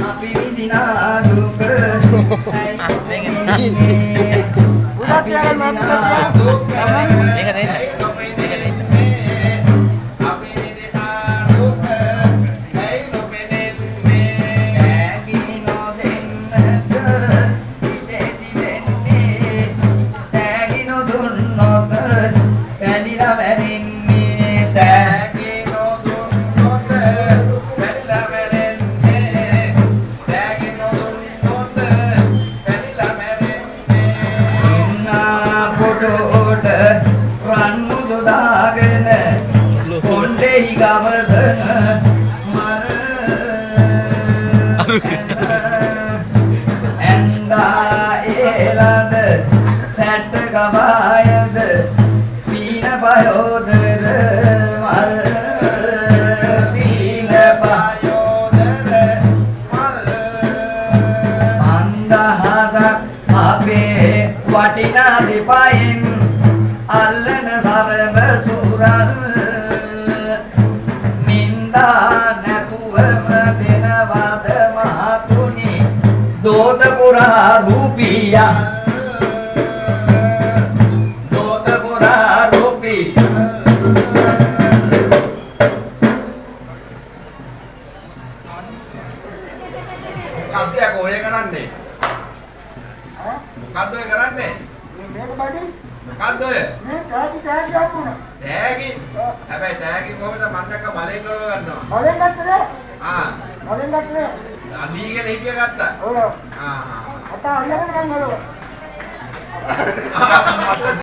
අපි විඳිනා දුක උඩට තියාගන්න දුක මේක දෙන්න. ගවායද පීන පයෝදර මල් පීන පයෝදර මල් අන්දහසක් අපේ වටිනා දෙපයින් අල්ලන සරබ සුරල් නින්දා නැතුවම දෙනවද මහතුනි දෝත පුරා රූපියා අදීගෙන හිටිය ගත්තා. ඔව්. අත අල්ලගෙන ගන්නවලු.